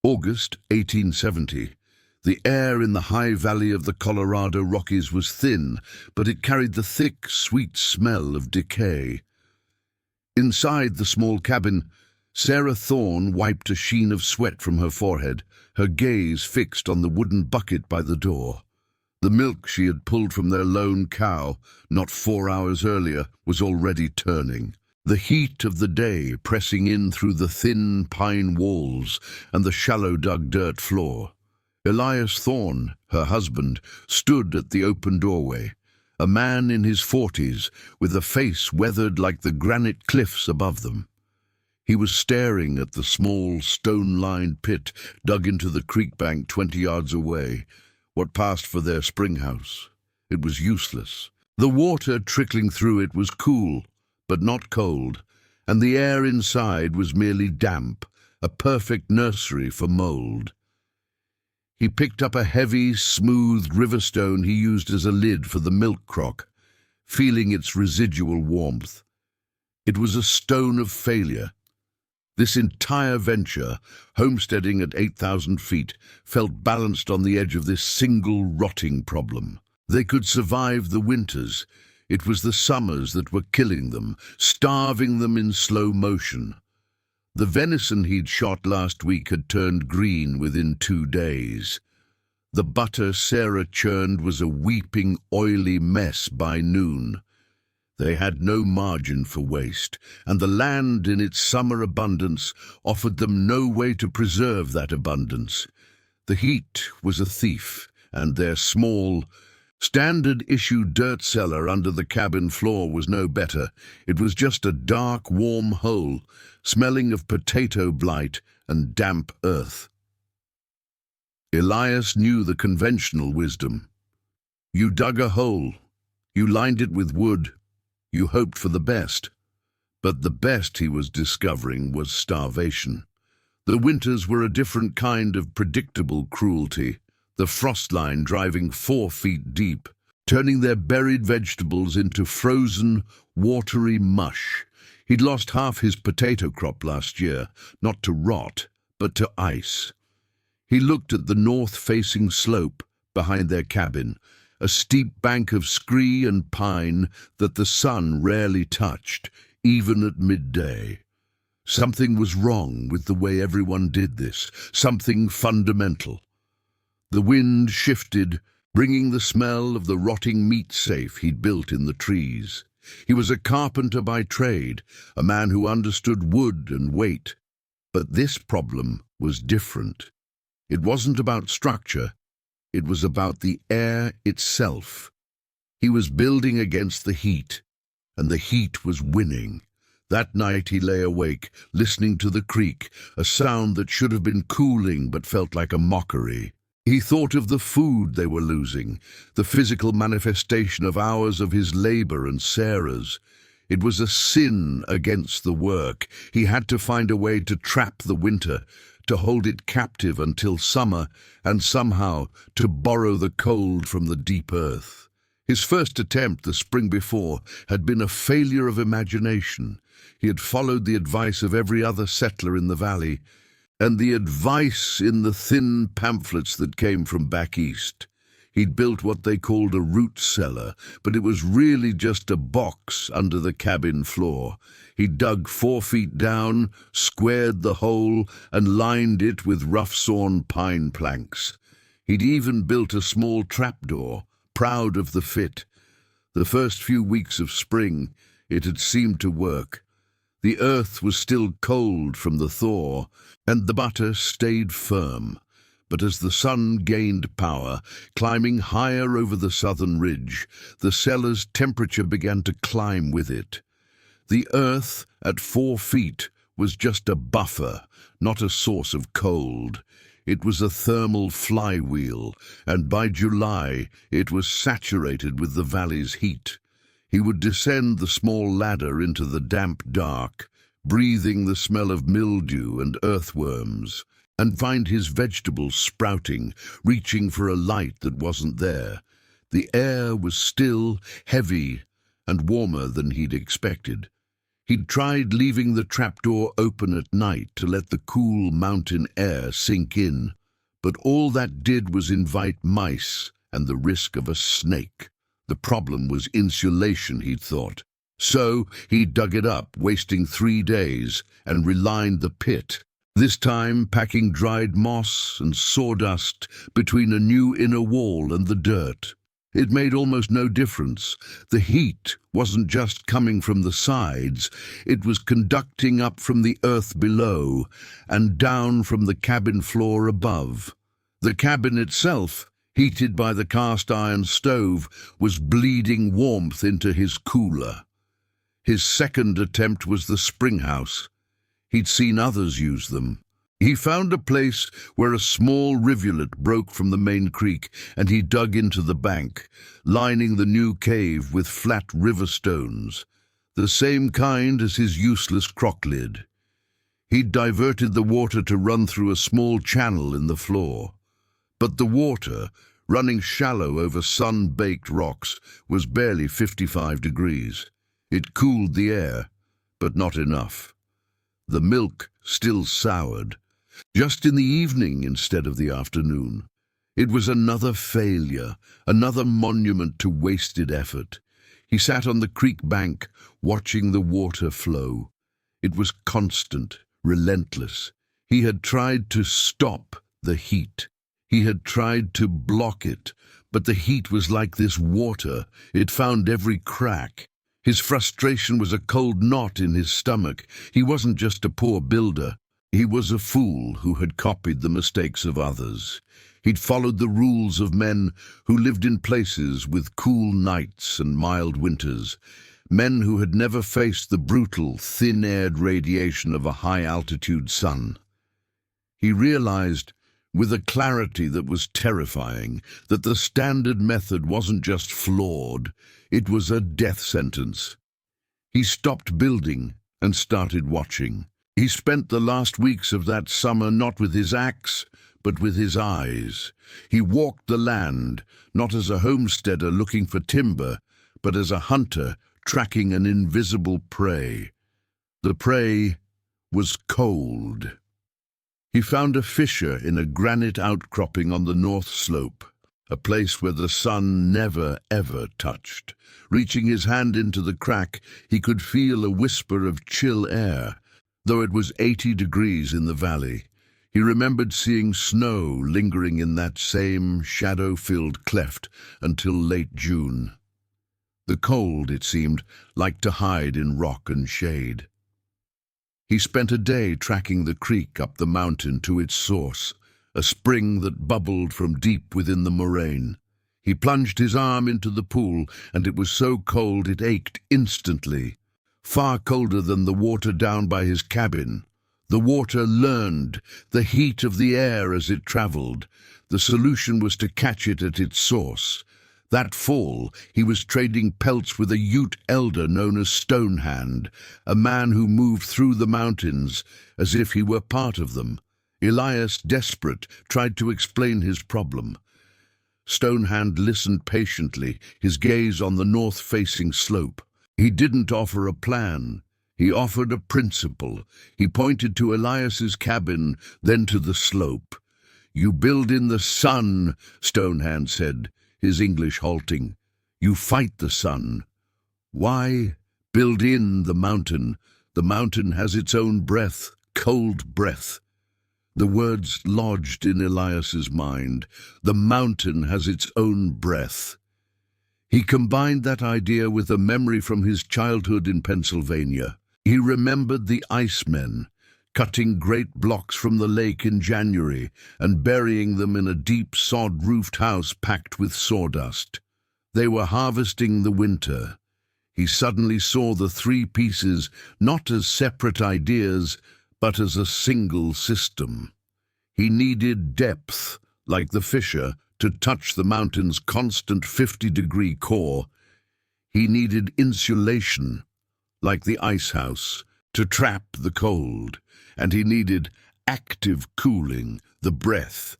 August 1870. The air in the high valley of the Colorado Rockies was thin, but it carried the thick, sweet smell of decay. Inside the small cabin, Sarah Thorne wiped a sheen of sweat from her forehead, her gaze fixed on the wooden bucket by the door. The milk she had pulled from their lone cow, not 4 hours earlier, was already turning. The heat of the day pressing in through the thin pine walls and the shallow-dug dirt floor. Elias Thorne, her husband, stood at the open doorway, a man in his 40s with a face weathered like the granite cliffs above them. He was staring at the small, stone-lined pit dug into the creek bank 20 yards away, what passed for their spring house. It was useless. The water trickling through it was cool, but not cold, and the air inside was merely damp, a perfect nursery for mold. He picked up a heavy, smoothed riverstone he used as a lid for the milk crock, feeling its residual warmth. It was a stone of failure. This entire venture, homesteading at 8,000 feet, felt balanced on the edge of this single rotting problem. They could survive the winters. It was the summers that were killing them, starving them in slow motion. The venison he'd shot last week had turned green within 2 days. The butter Sarah churned was a weeping, oily mess by noon. They had no margin for waste, and the land in its summer abundance offered them no way to preserve that abundance. The heat was a thief, and their small, standard-issue dirt cellar under the cabin floor was no better. It was just a dark, warm hole, smelling of potato blight and damp earth. Elias knew the conventional wisdom. You dug a hole, you lined it with wood, you hoped for the best. But the best he was discovering was starvation. The winters were a different kind of predictable cruelty, the frost line driving 4 feet deep, turning their buried vegetables into frozen, watery mush. He'd lost half his potato crop last year, not to rot, but to ice. He looked at the north-facing slope behind their cabin, a steep bank of scree and pine that the sun rarely touched, even at midday. Something was wrong with the way everyone did this, something fundamental. The wind shifted, bringing the smell of the rotting meat safe he'd built in the trees. He was a carpenter by trade, a man who understood wood and weight. But this problem was different. It wasn't about structure, it was about the air itself. He was building against the heat, and the heat was winning. That night he lay awake, listening to the creek, a sound that should have been cooling but felt like a mockery. He thought of the food they were losing, the physical manifestation of hours of his labor and Sarah's. It was a sin against the work. He had to find a way to trap the winter, to hold it captive until summer, and somehow to borrow the cold from the deep earth. His first attempt the spring before had been a failure of imagination. He had followed the advice of every other settler in the valley, and the advice in the thin pamphlets that came from back east. He'd built what they called a root cellar, but it was really just a box under the cabin floor. He dug 4 feet down, squared the hole, and lined it with rough-sawn pine planks. He'd even built a small trapdoor, proud of the fit. The first few weeks of spring, it had seemed to work. The earth was still cold from the thaw, and the butter stayed firm. But as the sun gained power, climbing higher over the southern ridge, the cellar's temperature began to climb with it. The earth, at 4 feet, was just a buffer, not a source of cold. It was a thermal flywheel, and by July it was saturated with the valley's heat. He would descend the small ladder into the damp dark, breathing the smell of mildew and earthworms, and find his vegetables sprouting, reaching for a light that wasn't there. The air was still, heavy, and warmer than he'd expected. He'd tried leaving the trapdoor open at night to let the cool mountain air sink in, but all that did was invite mice and the risk of a snake. The problem was insulation, he'd thought. So he dug it up, wasting 3 days, and relined the pit, this time packing dried moss and sawdust between a new inner wall and the dirt. It made almost no difference. The heat wasn't just coming from the sides, it was conducting up from the earth below and down from the cabin floor above. The cabin itself, heated by the cast-iron stove, was bleeding warmth into his cooler. His second attempt was the spring house. He'd seen others use them. He found a place where a small rivulet broke from the main creek, and he dug into the bank, lining the new cave with flat river stones, the same kind as his useless crock lid. He'd diverted the water to run through a small channel in the floor. But the water, running shallow over sun-baked rocks, was barely 55 degrees. It cooled the air, but not enough. The milk still soured, just in the evening instead of the afternoon. It was another failure, another monument to wasted effort. He sat on the creek bank, watching the water flow. It was constant, relentless. He had tried to stop the heat. He had tried to block it, but the heat was like this water. It found every crack. His frustration was a cold knot in his stomach. He wasn't just a poor builder. He was a fool who had copied the mistakes of others. He'd followed the rules of men who lived in places with cool nights and mild winters, men who had never faced the brutal, thin-aired radiation of a high-altitude sun. He realized, with a clarity that was terrifying, that the standard method wasn't just flawed, it was a death sentence. He stopped building and started watching. He spent the last weeks of that summer not with his axe, but with his eyes. He walked the land, not as a homesteader looking for timber, but as a hunter tracking an invisible prey. The prey was cold. He found a fissure in a granite outcropping on the north slope, a place where the sun never, ever touched. Reaching his hand into the crack, he could feel a whisper of chill air, though it was 80 degrees in the valley. He remembered seeing snow lingering in that same shadow-filled cleft until late June. The cold, it seemed, liked to hide in rock and shade. He spent a day tracking the creek up the mountain to its source, a spring that bubbled from deep within the moraine. He plunged his arm into the pool, and it was so cold it ached instantly, far colder than the water down by his cabin. The water learned the heat of the air as it traveled. The solution was to catch it at its source. That fall, he was trading pelts with a Ute elder known as Stonehand, a man who moved through the mountains as if he were part of them. Elias, desperate, tried to explain his problem. Stonehand listened patiently, his gaze on the north-facing slope. He didn't offer a plan. He offered a principle. He pointed to Elias's cabin, then to the slope. "You build in the sun," Stonehand said, his English halting. "You fight the sun." "Why build in the mountain? The mountain has its own breath, cold breath." The words lodged in Elias's mind. The mountain has its own breath. He combined that idea with a memory from his childhood in Pennsylvania. He remembered the icemen, cutting great blocks from the lake in January and burying them in a deep sod-roofed house packed with sawdust. They were harvesting the winter. He suddenly saw the three pieces not as separate ideas, but as a single system. He needed depth, like the fissure, to touch the mountain's constant 50-degree core. He needed insulation, like the ice house, to trap the cold. And he needed active cooling, the breath,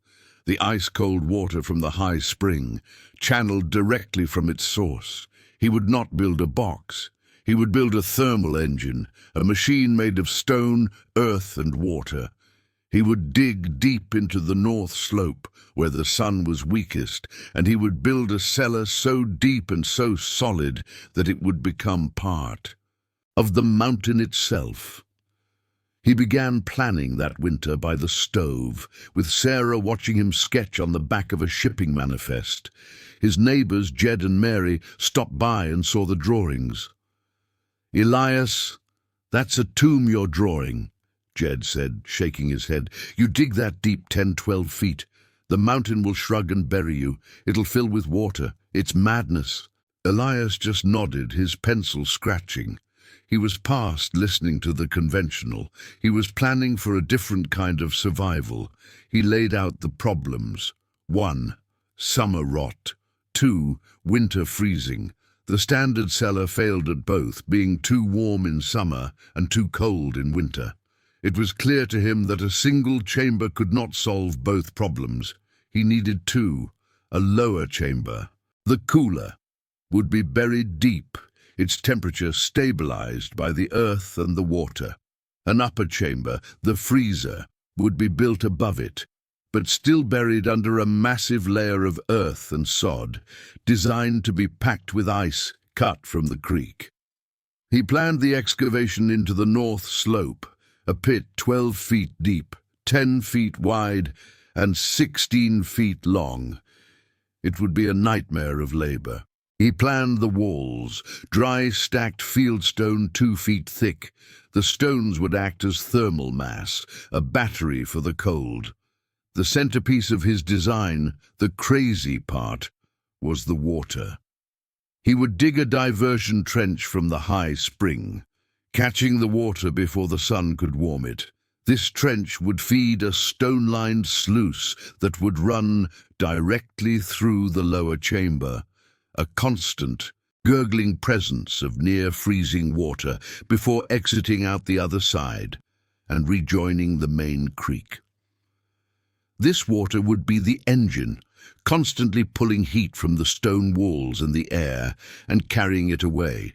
the ice-cold water from the high spring, channeled directly from its source. He would not build a box. He would build a thermal engine, a machine made of stone, earth, and water. He would dig deep into the north slope, where the sun was weakest, and he would build a cellar so deep and so solid that it would become part of the mountain itself. He began planning that winter by the stove, with Sarah watching him sketch on the back of a shipping manifest. His neighbors, Jed and Mary, stopped by and saw the drawings. "Elias, that's a tomb you're drawing," Jed said, shaking his head. "You dig that deep 10, 12 feet. The mountain will shrug and bury you. It'll fill with water. It's madness." Elias just nodded, his pencil scratching. He was past listening to the conventional. He was planning for a different kind of survival. He laid out the problems. 1. Summer rot. 2. Winter freezing. The standard cellar failed at both, being too warm in summer and too cold in winter. It was clear to him that a single chamber could not solve both problems. He needed two. A lower chamber, the cooler, would be buried deep, its temperature stabilized by the earth and the water. An upper chamber, the freezer, would be built above it, but still buried under a massive layer of earth and sod, designed to be packed with ice cut from the creek. He planned the excavation into the north slope, a pit 12 feet deep, 10 feet wide, and 16 feet long. It would be a nightmare of labor. He planned the walls, dry stacked fieldstone 2 feet thick. The stones would act as thermal mass, a battery for the cold. The centerpiece of his design, the crazy part, was the water. He would dig a diversion trench from the high spring, catching the water before the sun could warm it. This trench would feed a stone-lined sluice that would run directly through the lower chamber, a constant, gurgling presence of near-freezing water before exiting out the other side and rejoining the main creek. This water would be the engine, constantly pulling heat from the stone walls and the air and carrying it away.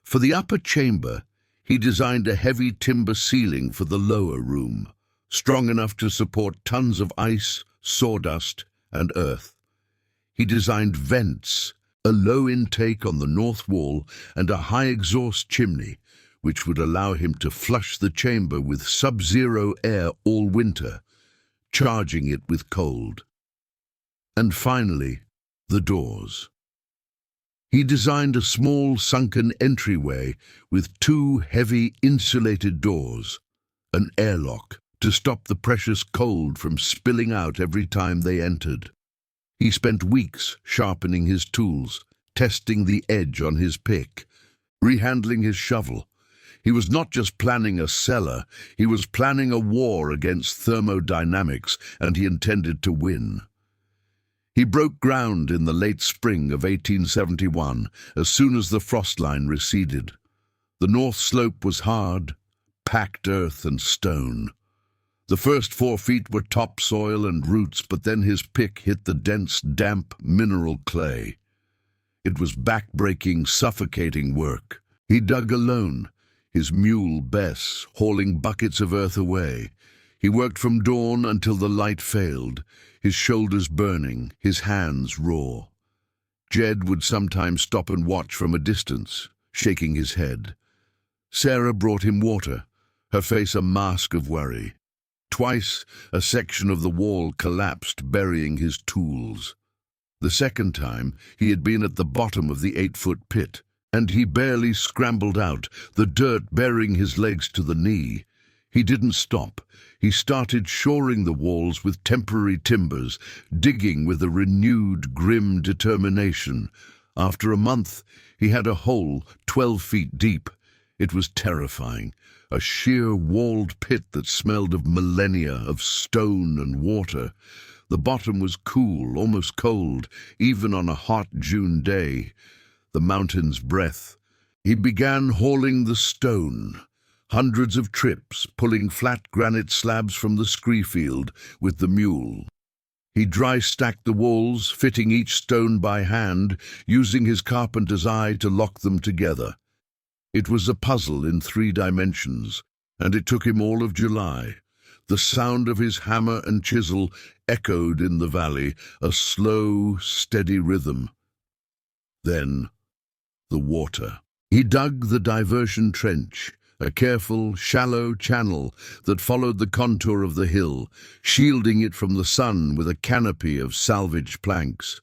For the upper chamber, he designed a heavy timber ceiling for the lower room, strong enough to support tons of ice, sawdust, and earth. He designed vents, a low intake on the north wall and a high exhaust chimney, which would allow him to flush the chamber with sub-zero air all winter, charging it with cold. And finally, the doors. He designed a small sunken entryway with 2 heavy insulated doors, an airlock to stop the precious cold from spilling out every time they entered. He spent weeks sharpening his tools, testing the edge on his pick, rehandling his shovel. He was not just planning a cellar, he was planning a war against thermodynamics, and he intended to win. He broke ground in the late spring of 1871, as soon as the frost line receded. The north slope was hard, packed earth and stone. The first 4 feet were topsoil and roots, but then his pick hit the dense, damp mineral clay. It was back-breaking, suffocating work. He dug alone, his mule Bess hauling buckets of earth away. He worked from dawn until the light failed, his shoulders burning, his hands raw. Jed would sometimes stop and watch from a distance, shaking his head. Sarah brought him water, her face a mask of worry. Twice, a section of the wall collapsed, burying his tools. The second time, he had been at the bottom of the 8-foot pit, and he barely scrambled out, the dirt bearing his legs to the knee. He didn't stop. He started shoring the walls with temporary timbers, digging with a renewed, grim determination. After a month, he had a hole 12 feet deep. It was terrifying, a sheer walled pit that smelled of millennia of stone and water. The bottom was cool, almost cold, even on a hot June day. The mountain's breath. He began hauling the stone. Hundreds of trips, pulling flat granite slabs from the scree field with the mule. He dry-stacked the walls, fitting each stone by hand, using his carpenter's eye to lock them together. It was a puzzle in 3 dimensions, and it took him all of July. The sound of his hammer and chisel echoed in the valley, a slow, steady rhythm. Then, the water. He dug the diversion trench, a careful, shallow channel that followed the contour of the hill, shielding it from the sun with a canopy of salvaged planks.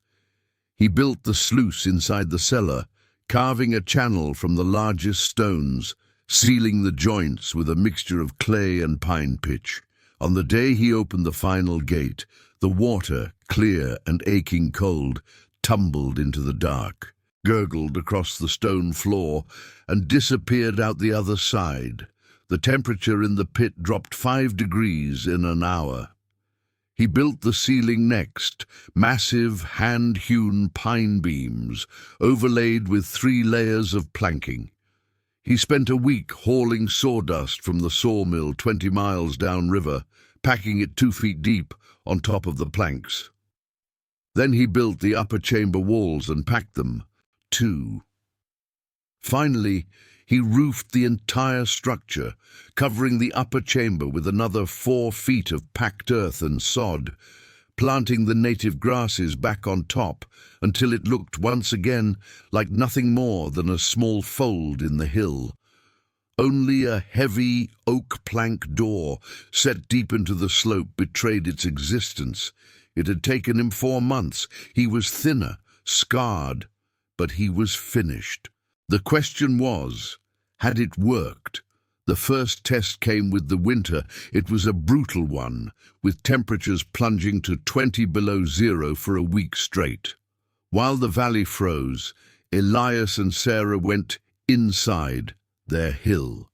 He built the sluice inside the cellar, carving a channel from the largest stones, sealing the joints with a mixture of clay and pine pitch. On the day he opened the final gate, the water, clear and aching cold, tumbled into the dark, gurgled across the stone floor, and disappeared out the other side. The temperature in the pit dropped 5 degrees in an hour. He built the ceiling next, massive hand-hewn pine beams, overlaid with 3 layers of planking. He spent a week hauling sawdust from the sawmill 20 miles downriver, packing it 2 feet deep on top of the planks. Then he built the upper chamber walls and packed them, too. Finally, he roofed the entire structure, covering the upper chamber with another 4 feet of packed earth and sod, planting the native grasses back on top until it looked once again like nothing more than a small fold in the hill. Only a heavy oak plank door set deep into the slope betrayed its existence. It had taken him 4 months. He was thinner, scarred, but he was finished. The question was, had it worked? The first test came with the winter. It was a brutal one, with temperatures plunging to 20 below zero for a week straight. While the valley froze, Elias and Sarah went inside their hill.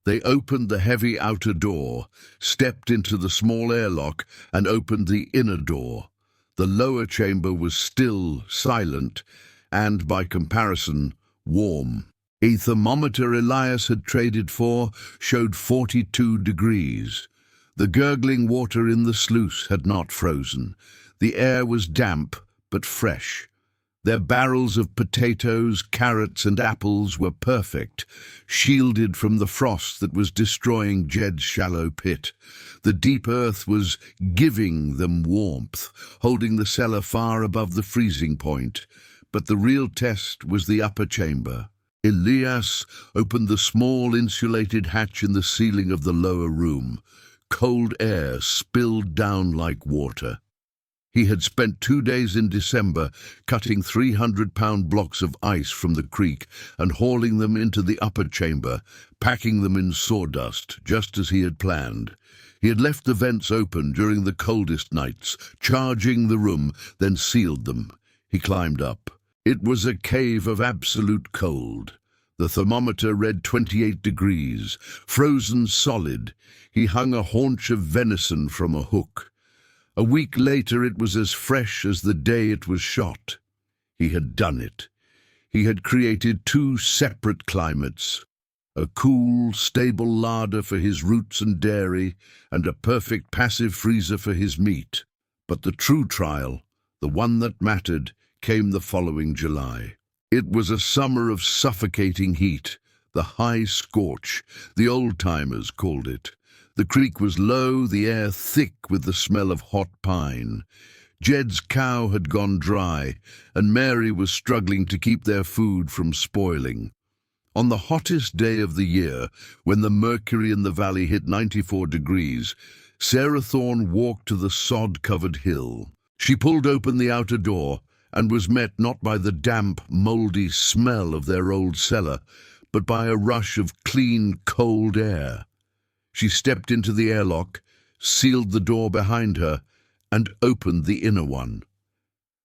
They opened the heavy outer door, stepped into the small airlock, and opened the inner door. The lower chamber was still, silent, and, by comparison, warm. A thermometer Elias had traded for showed 42 degrees. The gurgling water in the sluice had not frozen. The air was damp but fresh. Their barrels of potatoes, carrots, and apples were perfect, shielded from the frost that was destroying Jed's shallow pit. The deep earth was giving them warmth, holding the cellar far above the freezing point. But the real test was the upper chamber. Elias opened the small insulated hatch in the ceiling of the lower room. Cold air spilled down like water. He had spent 2 days in December cutting 300-pound blocks of ice from the creek and hauling them into the upper chamber, packing them in sawdust, just as he had planned. He had left the vents open during the coldest nights, charging the room, then sealed them. He climbed up. It was a cave of absolute cold. The thermometer read 28 degrees, frozen solid. He hung a haunch of venison from a hook. A week later it was as fresh as the day it was shot. He had done it. He had created 2 separate climates, a cool, stable larder for his roots and dairy, and a perfect passive freezer for his meat. But the true trial, the one that mattered, came the following July. It was a summer of suffocating heat, the high scorch, the old-timers called it. The creek was low, the air thick with the smell of hot pine. Jed's cow had gone dry, and Mary was struggling to keep their food from spoiling. On the hottest day of the year, when the mercury in the valley hit 94 degrees, Sarah Thorne walked to the sod-covered hill. She pulled open the outer door and was met not by the damp, mouldy smell of their old cellar, but by a rush of clean, cold air. She stepped into the airlock, sealed the door behind her, and opened the inner one.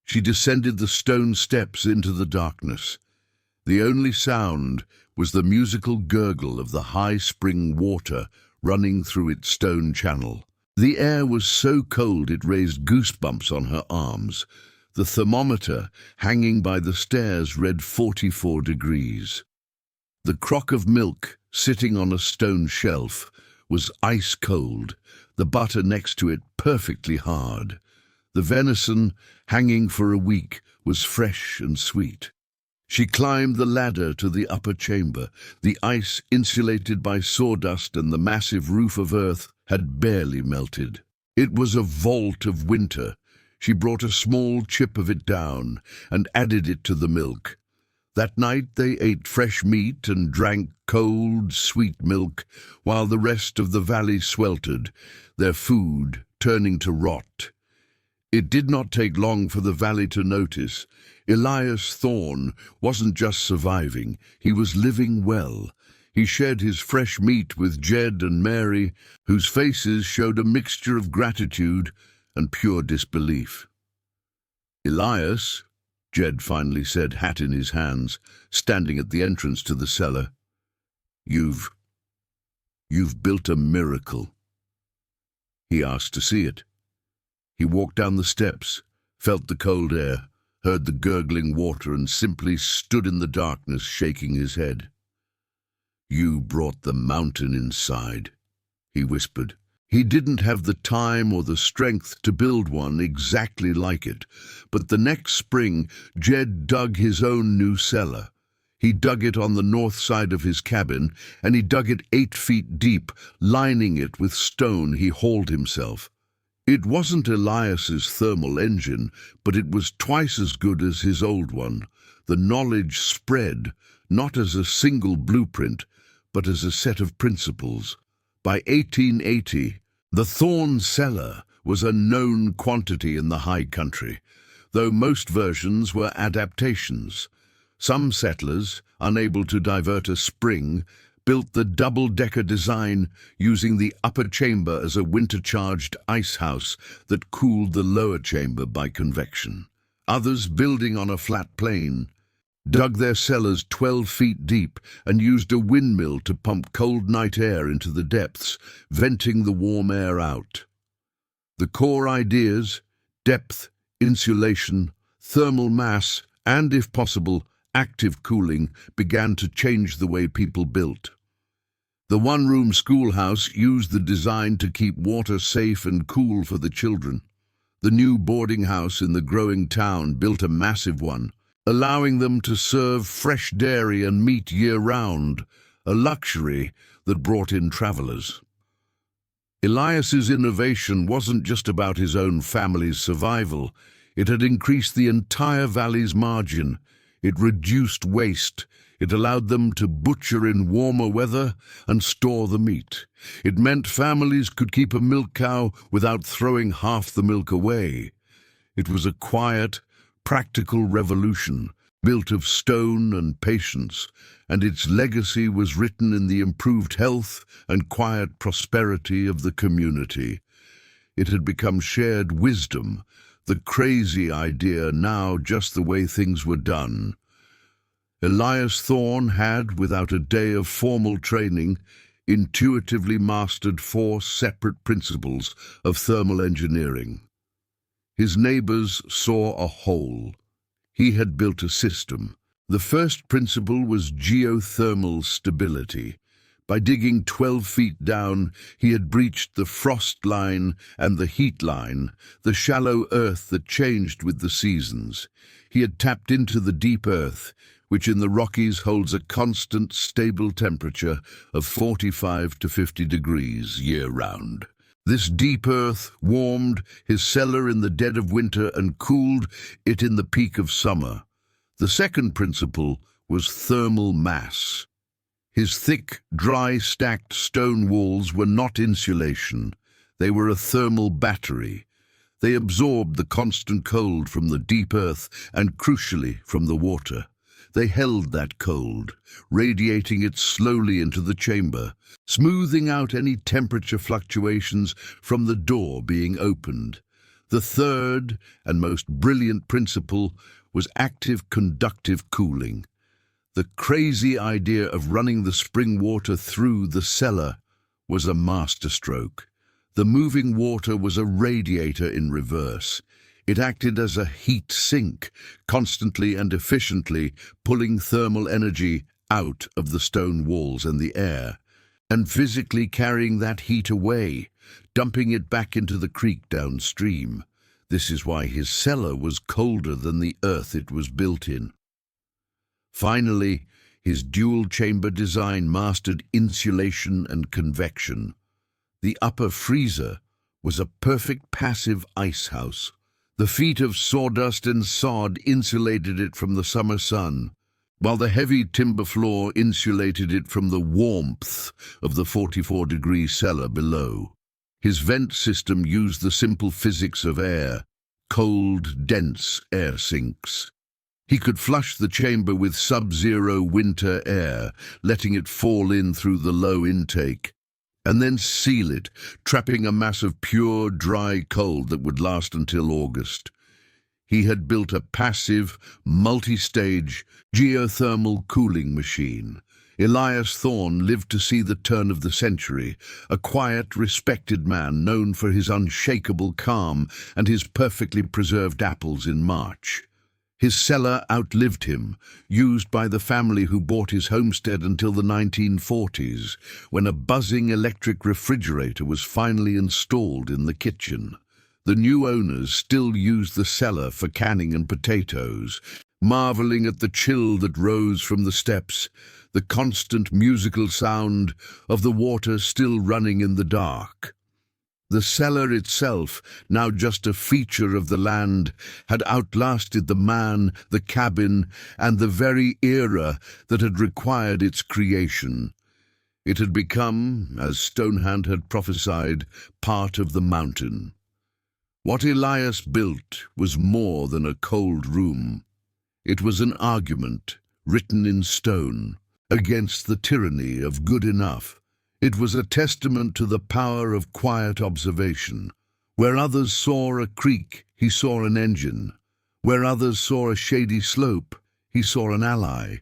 She descended the stone steps into the darkness. The only sound was the musical gurgle of the high spring water running through its stone channel. The air was so cold it raised goosebumps on her arms. The thermometer, hanging by the stairs, read 44 degrees. The crock of milk, sitting on a stone shelf, was ice cold, the butter next to it perfectly hard. The venison, hanging for a week, was fresh and sweet. She climbed the ladder to the upper chamber. The ice, insulated by sawdust and the massive roof of earth, had barely melted. It was a vault of winter. She brought a small chip of it down and added it to the milk. That night they ate fresh meat and drank cold, sweet milk, while the rest of the valley sweltered, their food turning to rot. It did not take long for the valley to notice. Elias Thorne wasn't just surviving, he was living well. He shared his fresh meat with Jed and Mary, whose faces showed a mixture of gratitude and pure disbelief. "Elias," Jed finally said, hat in his hands, standing at the entrance to the cellar, You've built a miracle." He asked to see it. He walked down the steps, felt the cold air, heard the gurgling water, and simply stood in the darkness, shaking his head. "You brought the mountain inside," he whispered. He didn't have the time or the strength to build one exactly like it, but the next spring Jed dug his own new cellar. He dug it on the north side of his cabin, and he dug it 8 feet deep, lining it with stone he hauled himself. It wasn't Elias's thermal engine, but it was twice as good as his old one. The knowledge spread, not as a single blueprint, but as a set of principles. By 1880, the Thorne cellar was a known quantity in the high country, though most versions were adaptations. Some settlers, unable to divert a spring, built the double-decker design using the upper chamber as a winter-charged ice house that cooled the lower chamber by convection. Others, building on a flat plain, dug their cellars 12 feet deep and used a windmill to pump cold night air into the depths, venting the warm air out. The core ideas, depth, insulation, thermal mass, and, if possible, active cooling, began to change the way people built. The one-room schoolhouse used the design to keep water safe and cool for the children. The new boarding house in the growing town built a massive one, allowing them to serve fresh dairy and meat year-round, a luxury that brought in travelers. Elias's innovation wasn't just about his own family's survival. It had increased the entire valley's margin. It reduced waste. It allowed them to butcher in warmer weather and store the meat. It meant families could keep a milk cow without throwing half the milk away. It was a quiet, practical revolution, built of stone and patience, and its legacy was written in the improved health and quiet prosperity of the community. It had become shared wisdom, the crazy idea now just the way things were done. Elias Thorne had, without a day of formal training, intuitively mastered 4 separate principles of thermal engineering. His neighbors saw a whole. He had built a system. The first principle was geothermal stability. By digging 12 feet down, he had breached the frost line and the heat line, the shallow earth that changed with the seasons. He had tapped into the deep earth, which in the Rockies holds a constant, stable temperature of 45 to 50 degrees year-round. This deep earth warmed his cellar in the dead of winter and cooled it in the peak of summer. The second principle was thermal mass. His thick, dry, stacked stone walls were not insulation. They were a thermal battery. They absorbed the constant cold from the deep earth and, crucially, from the water. They held that cold, radiating it slowly into the chamber, smoothing out any temperature fluctuations from the door being opened. The third and most brilliant principle was active conductive cooling. The crazy idea of running the spring water through the cellar was a masterstroke. The moving water was a radiator in reverse. It acted as a heat sink, constantly and efficiently pulling thermal energy out of the stone walls and the air, and physically carrying that heat away, dumping it back into the creek downstream. This is why his cellar was colder than the earth it was built in. Finally, his dual-chamber design mastered insulation and convection. The upper freezer was a perfect passive ice house. The feet of sawdust and sod insulated it from the summer sun, while the heavy timber floor insulated it from the warmth of the 44-degree cellar below. His vent system used the simple physics of air, cold, dense air sinks. He could flush the chamber with sub-zero winter air, letting it fall in through the low intake, and then seal it, trapping a mass of pure, dry cold that would last until August. He had built a passive, multi-stage, geothermal cooling machine. Elias Thorne lived to see the turn of the century, a quiet, respected man known for his unshakable calm and his perfectly preserved apples in March. His cellar outlived him, used by the family who bought his homestead until the 1940s, when a buzzing electric refrigerator was finally installed in the kitchen. The new owners still used the cellar for canning and potatoes, marveling at the chill that rose from the steps, the constant musical sound of the water still running in the dark. The cellar itself, now just a feature of the land, had outlasted the man, the cabin, and the very era that had required its creation. It had become, as Stonehand had prophesied, part of the mountain. What Elias built was more than a cold room. It was an argument, written in stone, against the tyranny of good enough. It was a testament to the power of quiet observation. Where others saw a creek, he saw an engine. Where others saw a shady slope, he saw an ally.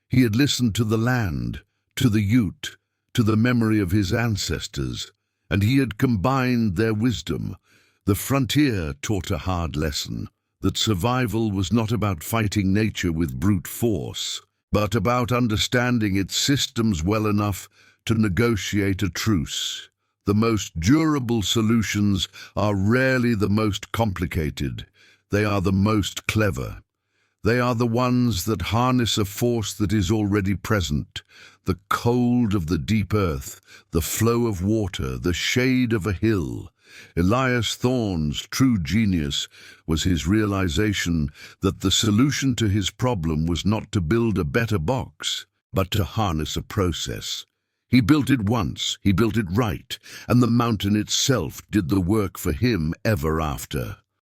He had listened to the land, to the Ute, to the memory of his ancestors, and he had combined their wisdom. The frontier taught a hard lesson, that survival was not about fighting nature with brute force, but about understanding its systems well enough to negotiate a truce. The most durable solutions are rarely the most complicated. They are the most clever. They are the ones that harness a force that is already present, the cold of the deep earth, the flow of water, the shade of a hill. Elias Thorne's true genius was his realization that the solution to his problem was not to build a better box, but to harness a process. He built it once, he built it right, and the mountain itself did the work for him ever after.